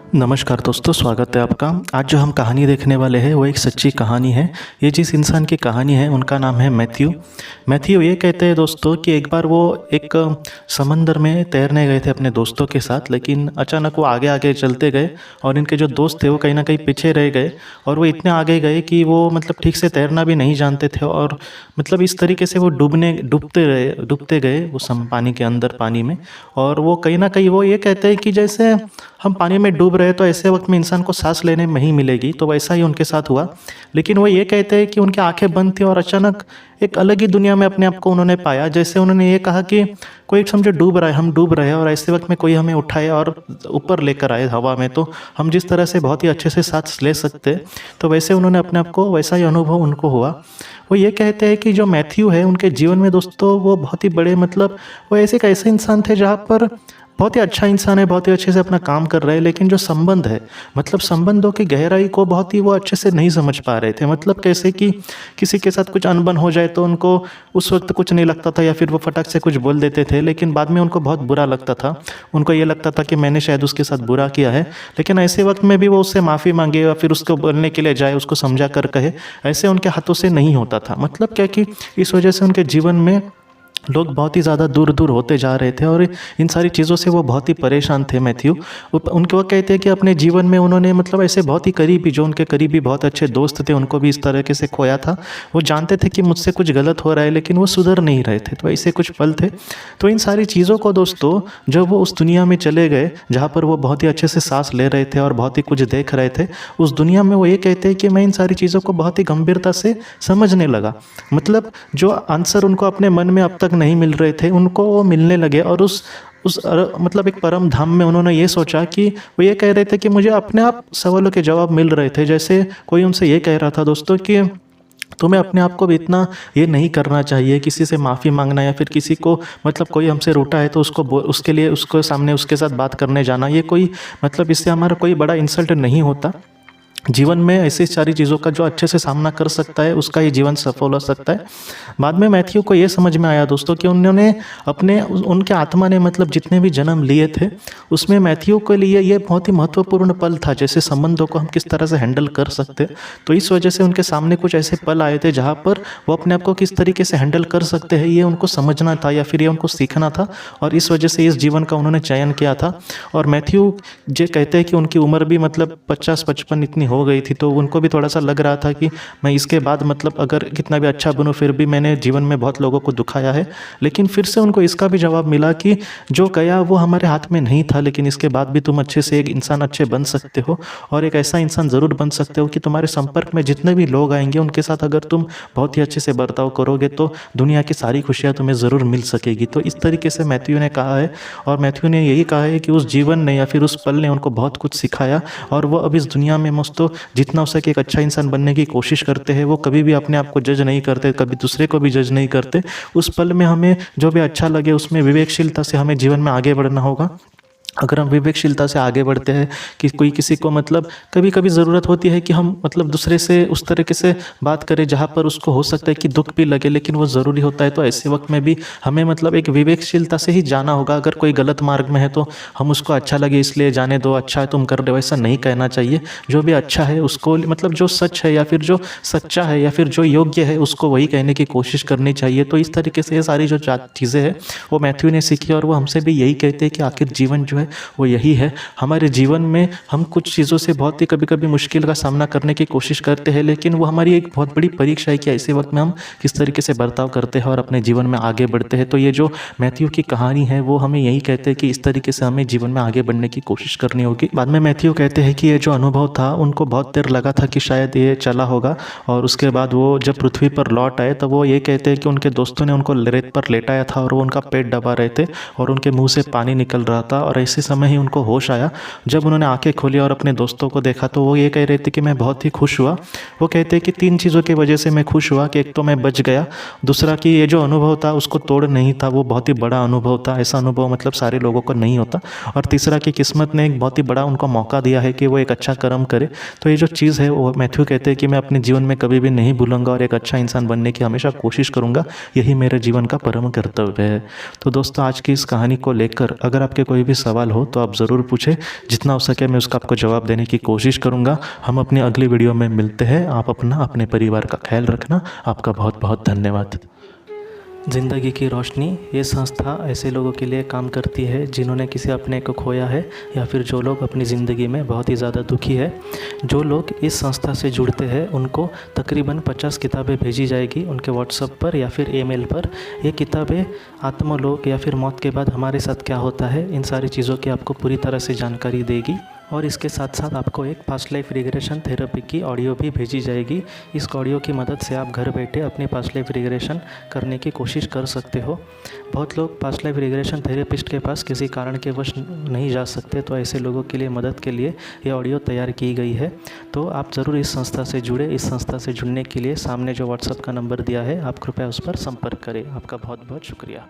नमस्कार दोस्तों, स्वागत है आपका। आज जो हम कहानी देखने वाले हैं वो एक सच्ची कहानी है। ये जिस इंसान की कहानी है उनका नाम है मैथ्यू। मैथ्यू ये कहते हैं दोस्तों कि एक बार वो एक समंदर में तैरने गए थे अपने दोस्तों के साथ, लेकिन अचानक वो आगे आगे चलते गए और इनके जो दोस्त थे वो कहीं ना कहीं पीछे रह गए। और वो इतने आगे गए कि वो मतलब ठीक से तैरना भी नहीं जानते थे और मतलब इस तरीके से वो डूबते गए वो पानी के अंदर, पानी में। और वो कहीं ना कहीं वो ये कहते हैं कि जैसे हम पानी में डूब रहे तो ऐसे वक्त में इंसान को सांस लेने में ही मिलेगी, तो वैसा ही उनके साथ हुआ। लेकिन वो ये कहते हैं कि उनकी आंखें बंद थी और अचानक एक अलग ही दुनिया में अपने आप को उन्होंने पाया। जैसे उन्होंने ये कहा कि कोई समझो डूब रहा है, हम डूब रहे हैं और ऐसे वक्त में कोई हमें उठाए और ऊपर लेकर आए हवा में, तो हम जिस तरह से बहुत ही अच्छे से सांस ले सकते, तो वैसे उन्होंने अपने आप को, वैसा ही अनुभव उनको हुआ। वो ये कहते हैं कि जो मैथ्यू है उनके जीवन में दोस्तों वो बहुत ही बड़े मतलब वो ऐसे इंसान थे जहाँ पर बहुत ही अच्छा इंसान है, बहुत ही अच्छे से अपना काम कर रहे हैं, लेकिन जो संबंध है मतलब संबंधों की गहराई को बहुत ही वो अच्छे से नहीं समझ पा रहे थे। मतलब कैसे कि किसी के साथ कुछ अनबन हो जाए तो उनको उस वक्त कुछ नहीं लगता था या फिर वो फटक से कुछ बोल देते थे, लेकिन बाद में उनको बहुत बुरा लगता था। उनको ये लगता था कि मैंने शायद उसके साथ बुरा किया है, लेकिन ऐसे वक्त में भी वो उससे माफ़ी मांगे या फिर उसको बोलने के लिए जाए, उसको समझा कर कहे, ऐसे उनके हाथों से नहीं होता था। मतलब क्या कि इस वजह से उनके जीवन में लोग बहुत ही ज़्यादा दूर दूर होते जा रहे थे और इन सारी चीज़ों से वो बहुत ही परेशान थे मैथ्यू। उनके वो कहते हैं कि अपने जीवन में उन्होंने मतलब ऐसे बहुत ही करीबी, जो उनके करीबी बहुत अच्छे दोस्त थे, उनको भी इस तरीके से खोया था। वो जानते थे कि मुझसे कुछ गलत हो रहा है, लेकिन वो सुधर नहीं रहे थे। तो ऐसे कुछ पल थे। तो इन सारी चीज़ों को दोस्तों जब वो उस दुनिया में चले गए जहाँ पर वो बहुत ही अच्छे से सांस ले रहे थे और बहुत ही कुछ देख रहे थे, उस दुनिया में वो ये कहते हैं कि मैं इन सारी चीज़ों को बहुत ही गंभीरता से समझने लगा। मतलब जो आंसर उनको अपने मन में अब तक नहीं मिल रहे थे, उनको वो मिलने लगे। और मतलब एक परम धाम में उन्होंने ये सोचा कि वो ये कह रहे थे कि मुझे अपने आप सवालों के जवाब मिल रहे थे। जैसे कोई उनसे ये कह रहा था दोस्तों कि तुम्हें अपने आप को भी इतना ये नहीं करना चाहिए, किसी से माफ़ी मांगना या फिर किसी को मतलब कोई हमसे रूठा है तो उसके लिए उसको सामने उसके साथ बात करने जाना, ये कोई मतलब इससे हमारा कोई बड़ा इंसल्ट नहीं होता। जीवन में ऐसी सारी चीज़ों का जो अच्छे से सामना कर सकता है उसका ही जीवन सफल हो सकता है। बाद में मैथ्यू को ये समझ में आया दोस्तों कि उन्होंने उनके आत्मा ने मतलब जितने भी जन्म लिए थे उसमें मैथ्यू के लिए ये बहुत ही महत्वपूर्ण पल था, जैसे संबंधों को हम किस तरह से हैंडल कर सकते। तो इस वजह से उनके सामने कुछ ऐसे पल आए थे जहाँ पर वो अपने आप को किस तरीके से हैंडल कर सकते हैं, ये उनको समझना था या फिर ये उनको सीखना था। और इस वजह से इस जीवन का उन्होंने चयन किया था। और मैथ्यू जो कहते हैं कि उनकी उम्र भी मतलब 50-55 इतनी हो गई थी, तो उनको भी थोड़ा सा लग रहा था कि मैं इसके बाद मतलब अगर कितना भी अच्छा बनूं फिर भी मैंने जीवन में बहुत लोगों को दुखाया है। लेकिन फिर से उनको इसका भी जवाब मिला कि जो गया वो हमारे हाथ में नहीं था, लेकिन इसके बाद भी तुम अच्छे से एक इंसान अच्छे बन सकते हो और एक ऐसा इंसान ज़रूर बन सकते हो कि तुम्हारे संपर्क में जितने भी लोग आएंगे उनके साथ अगर तुम बहुत ही अच्छे से बर्ताव करोगे तो दुनिया की सारी खुशियाँ तुम्हें ज़रूर मिल सकेगी। तो इस तरीके से मैथ्यू ने कहा है और मैथ्यू ने यही कहा है कि उस जीवन ने या फिर उस पल ने उनको बहुत कुछ सिखाया और वो अब इस दुनिया में मस्तो जितना हो सके एक अच्छा इंसान बनने की कोशिश करते हैं। वो कभी भी अपने आप को जज नहीं करते, कभी दूसरे को भी जज नहीं करते। उस पल में हमें जो भी अच्छा लगे उसमें विवेकशीलता से हमें जीवन में आगे बढ़ना होगा। अगर हम विवेकशीलता से आगे बढ़ते हैं कि कोई किसी को मतलब कभी कभी ज़रूरत होती है कि हम मतलब दूसरे से उस तरीके से बात करें जहाँ पर उसको हो सकता है कि दुख भी लगे, लेकिन वो ज़रूरी होता है। तो ऐसे वक्त में भी हमें मतलब एक विवेकशीलता से ही जाना होगा। अगर कोई गलत मार्ग में है तो हम उसको अच्छा लगे इसलिए जाने दो, अच्छा है तुम कर रहे हो, ऐसा नहीं कहना चाहिए। जो भी अच्छा है उसको मतलब जो सच है या फिर जो सच्चा है या फिर जो योग्य है उसको वही कहने की कोशिश करनी चाहिए। तो इस तरीके से ये सारी जो चीज़ें हैं वो मैथ्यू ने सीखी और वो हमसे भी यही कहते हैं कि आखिर जीवन जो है वो यही है। हमारे जीवन में हम कुछ चीज़ों से बहुत ही कभी कभी मुश्किल का सामना करने की कोशिश करते हैं, लेकिन वो हमारी एक बहुत बड़ी परीक्षा है कि ऐसे वक्त में हम किस तरीके से बर्ताव करते हैं और अपने जीवन में आगे बढ़ते हैं। तो ये जो मैथ्यू की कहानी है वो हमें यही कहते हैं कि इस तरीके से हमें जीवन में आगे बढ़ने की कोशिश करनी होगी। बाद में मैथ्यू कहते हैं कि ये जो अनुभव था उनको बहुत देर लगा था कि शायद ये चला होगा, और उसके बाद वो जब पृथ्वी पर लौट आए तो वो ये कहते हैं कि उनके दोस्तों ने उनको रेत पर लेटाया था और वो उनका पेट दबा रहे थे और उनके मुंह से पानी निकल रहा था। और ऐसे समय ही उनको होश आया। जब उन्होंने आंखें खोली और अपने दोस्तों को देखा तो वो ये कह रहे थे कि मैं बहुत ही खुश हुआ। वो कहते हैं कि 3 चीज़ों की वजह से मैं खुश हुआ कि एक तो मैं बच गया, दूसरा कि ये जो अनुभव था उसको तोड़ नहीं था, वो बहुत ही बड़ा अनुभव था, ऐसा अनुभव मतलब सारे लोगों को नहीं होता, और तीसरा कि किस्मत ने एक बहुत ही बड़ा उनको मौका दिया है कि वो एक अच्छा कर्म करे। तो ये जो चीज़ है वो मैथ्यू कहते हैं कि मैं अपने जीवन में कभी भी नहीं भूलूंगा और एक अच्छा इंसान बनने की हमेशा कोशिश करूँगा, यही मेरे जीवन का परम कर्तव्य है। तो दोस्तों आज की इस कहानी को लेकर अगर आपके कोई भी सवाल सवाल हो तो आप ज़रूर पूछें, जितना हो सके मैं उसका आपको जवाब देने की कोशिश करूँगा। हम अपनी अगली वीडियो में मिलते हैं। आप अपना अपने परिवार का ख्याल रखना। आपका बहुत बहुत धन्यवाद। ज़िंदगी की रोशनी ये संस्था ऐसे लोगों के लिए काम करती है जिन्होंने किसी अपने को खोया है या फिर जो लोग अपनी ज़िंदगी में बहुत ही ज़्यादा दुखी है। जो लोग इस संस्था से जुड़ते हैं उनको तकरीबन 50 किताबें भेजी जाएगी उनके व्हाट्सएप पर या फिर ईमेल पर। ये किताबें आत्मलोक या फिर मौत के बाद हमारे साथ क्या होता है, इन सारी चीज़ों की आपको पूरी तरह से जानकारी देगी। और इसके साथ साथ आपको एक पास्ट लाइफ रिग्रेशन थेरेपी की ऑडियो भी भेजी जाएगी। इस ऑडियो की मदद से आप घर बैठे अपनी पास्ट लाइफ रिग्रेशन करने की कोशिश कर सकते हो। बहुत लोग पास्ट लाइफ रिग्रेशन थेरेपिस्ट के पास किसी कारण के वश नहीं जा सकते, तो ऐसे लोगों के लिए मदद के लिए ये ऑडियो तैयार की गई है। तो आप ज़रूर इस संस्था से जुड़े। इस संस्था से जुड़ने के लिए सामने जो व्हाट्सएप का नंबर दिया है आप कृपया उस पर संपर्क करें। आपका बहुत बहुत शुक्रिया।